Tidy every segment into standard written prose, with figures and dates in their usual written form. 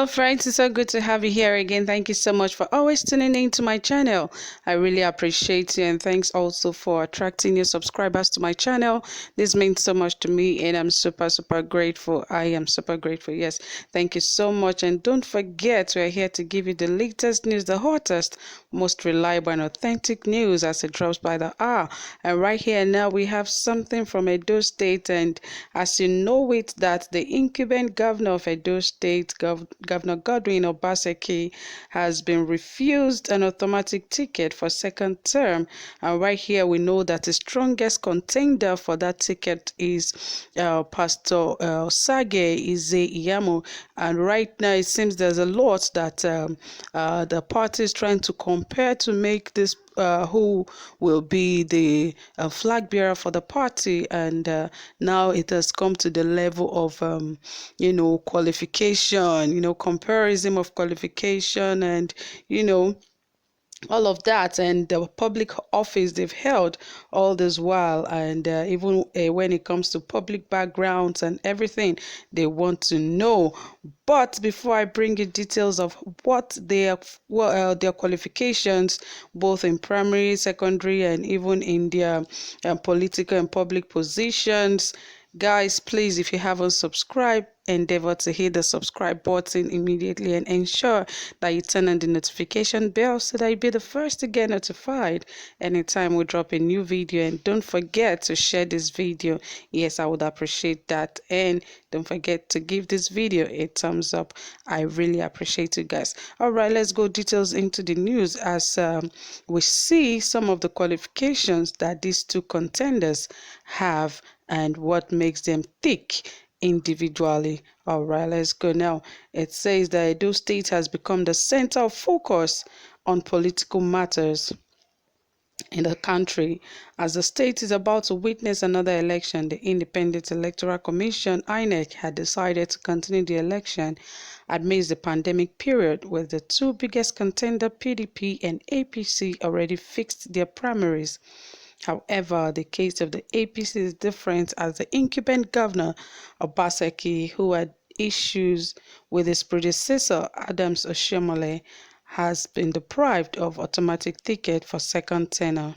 Hello friends, it's so good to have you here again. Thank you so much for always tuning in to my channel. I really appreciate you, and thanks also for attracting new subscribers to my channel. This means so much to me and I'm super grateful. I am super grateful. Yes, thank you so much, and don't forget we're here to give you the latest news, the hottest, most reliable and authentic news as it drops by the hour. And right here now we have something from Edo State, and as you know it, that the incumbent governor of Edo State, Governor Godwin Obaseki, has been refused an automatic ticket for second term. And right here we know that the strongest contender for that ticket is Pastor Sage Ize Iyamo. And right now it seems there's a lot that the party is trying to compare to make this who will be the flag bearer for the party, and now it has come to the level of qualification, comparison of qualification, and all of that, and the public office they've held all this while, and even when it comes to public backgrounds and everything, they want to know. But before I bring you details of what their qualifications, both in primary, secondary, and even in their political and public positions, guys, please, if you haven't subscribed, endeavor to hit the subscribe button immediately and ensure that you turn on the notification bell so that you'll be the first to get notified anytime we drop a new video. And don't forget to share this video. Yes, I would appreciate that. And don't forget to give this video a thumbs up. I really appreciate you guys. All right, let's go details into the news as we see some of the qualifications that these two contenders have and what makes them tick individually. All right, let's go now. It says that Edo State has become the center of focus on political matters in the country. As the state is about to witness another election, the Independent Electoral Commission, INEC, had decided to continue the election amidst the pandemic period, with the two biggest contender, PDP and APC, already fixed their primaries. However, the case of the APC is different, as the incumbent governor, Obaseki, who had issues with his predecessor, Adams Oshiomhole, has been deprived of automatic ticket for second tenure.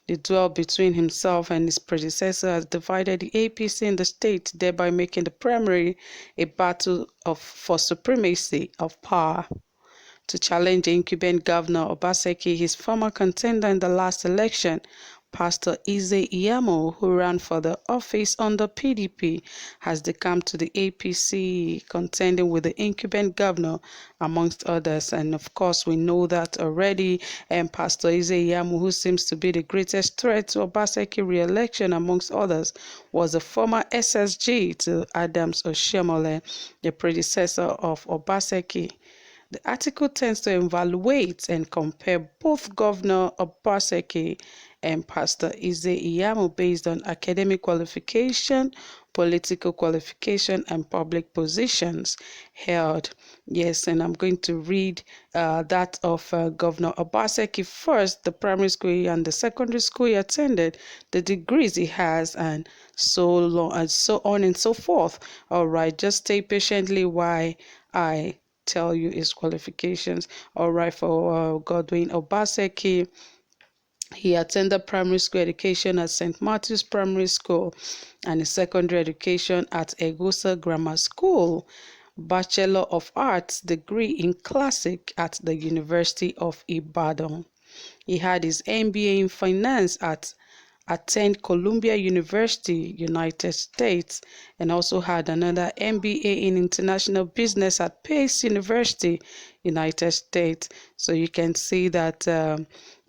The duel between himself and his predecessor has divided the APC in the state, thereby making the primary a battle for supremacy of power. To challenge the incumbent governor Obaseki, his former contender in the last election, Pastor Ize Iyamo, who ran for the office under PDP, has decamped to the APC, contending with the incumbent governor, amongst others. And of course, we know that already. And Pastor Ize Iyamo, who seems to be the greatest threat to Obaseki re-election, amongst others, was the former SSG to Adams Oshiomhole, the predecessor of Obaseki. The article tends to evaluate and compare both Governor Obaseki and Pastor Ize Iyamo based on academic qualification, political qualification, and public positions held. Yes, and I'm going to read that of Governor Obaseki first, the primary school and the secondary school he attended, the degrees he has, and so on and so forth. All right, just stay patiently while I tell you his qualifications. All right, for Godwin Obaseki, he attended primary school education at St. Matthew's Primary School and his secondary education at Egusa Grammar School. Bachelor of Arts degree in Classic at the University of Ibadan. He had his MBA in Finance at Columbia University, United States, and also had another MBA in International Business at Pace University, United States. So you can see that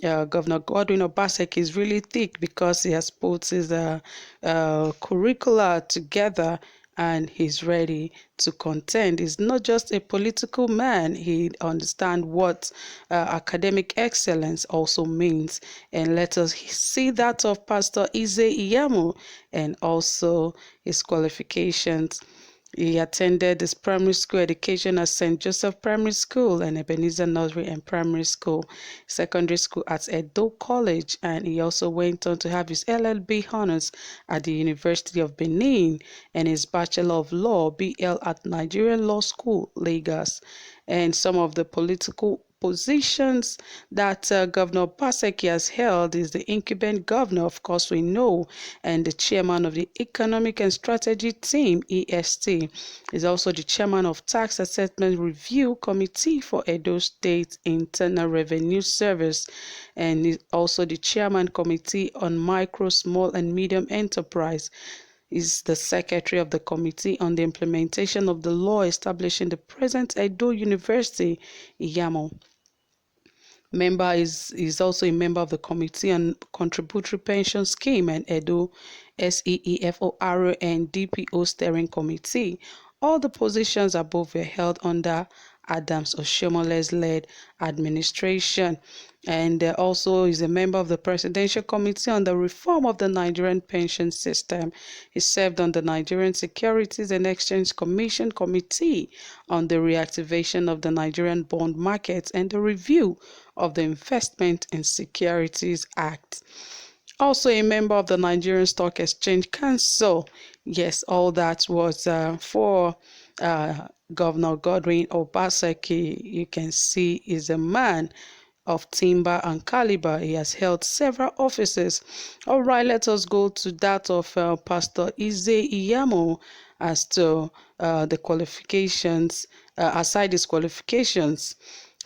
Governor Godwin Obaseki is really thick because he has put his curricula together and he's ready to contend. He's not just a political man, he understands what academic excellence also means. And let us see that of Pastor Ize Iyamo and also his qualifications. He attended his primary school education at St. Joseph Primary School and Ebenezer Nursery and Primary School, secondary school at Edo College, and he also went on to have his LLB honors at the University of Benin and his Bachelor of Law (BL) at Nigerian Law School, Lagos. And some of the political positions that Governor Obaseki has held is the incumbent governor, of course we know, and the chairman of the Economic and Strategy Team, EST. Is also the chairman of Tax Assessment Review Committee for Edo State Internal Revenue Service, and is also the chairman committee on Micro, Small and Medium Enterprise. Is the secretary of the committee on the implementation of the law establishing the present Edo University, Iyamo. Member is also a member of the Committee on Contributory Pension Scheme and Edo SEEFORO and DPO Steering Committee. All the positions above were held under Adams Oshomole's led administration, and also is a member of the Presidential Committee on the Reform of the Nigerian Pension System. He served on the Nigerian Securities and Exchange Commission Committee on the reactivation of the Nigerian bond market and the review of the Investment in Securities Act. Also a member of the Nigerian Stock Exchange Council. Yes, all that was for Governor Godwin Obaseki. You can see is a man of timber and caliber. He has held several offices. All right, let us go to that of Pastor Ize Iyamo as to the qualifications, aside his qualifications,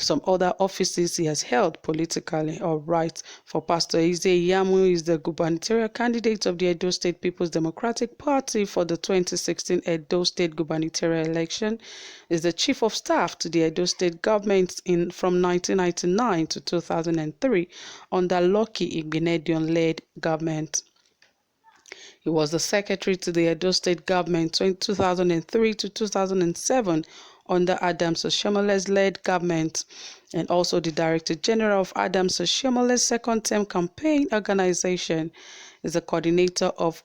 some other offices he has held politically. All right, for Pastor Ize Iyamo is the gubernatorial candidate of the Edo State People's Democratic Party for the 2016 Edo State gubernatorial election, is the chief of staff to the Edo State government from 1999 to 2003 under Lucky Igbenedion-led government. He was the secretary to the Edo State government 2003 to 2007 under Adams Oshomole's led government, and also the Director General of Adams Oshomole's second-term campaign organization. Is the coordinator of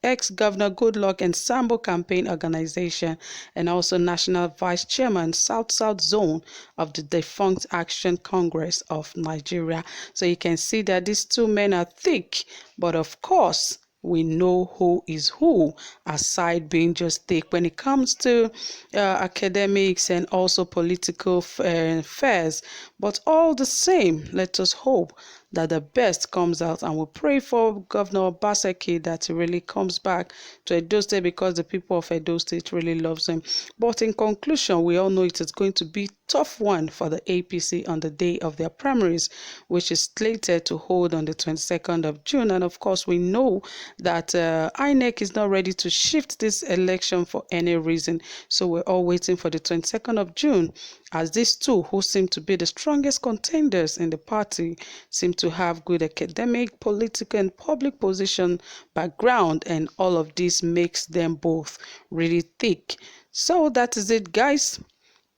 ex-Governor Goodluck and Sambo campaign organization, and also National Vice Chairman, South-South Zone of the defunct Action Congress of Nigeria. So you can see that these two men are thick, but of course, we know who is who, aside being just thick when it comes to academics and also political affairs. But all the same, let us hope that the best comes out, and we pray for Governor Obaseki that he really comes back to Edo State, because the people of Edo State really loves him. But in conclusion, we all know it is going to be a tough one for the APC on the day of their primaries, which is slated to hold on the 22nd of June. And of course, we know that INEC is not ready to shift this election for any reason. So we're all waiting for the 22nd of June, as these two, who seem to be the strongest contenders in the party, seem to have good academic, political, and public position background, and all of this makes them both really thick. So that is it, guys.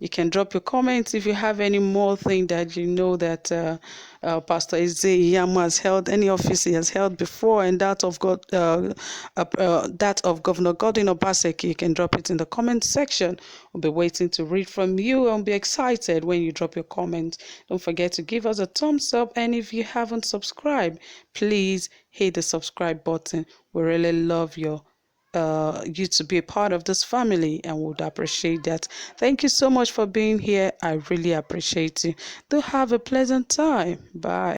You can drop your comments if you have any more thing that you know that Pastor Ize Iyamo has held, any office he has held before, and that of that of Governor Godwin Obaseki. You can drop it in the comment section. We'll be waiting to read from you and be excited when you drop your comment. Don't forget to give us a thumbs up, and if you haven't subscribed, please hit the subscribe button. We really love you to be a part of this family, and would appreciate that. Thank you so much for being here. I really appreciate you. Do have a pleasant time. Bye.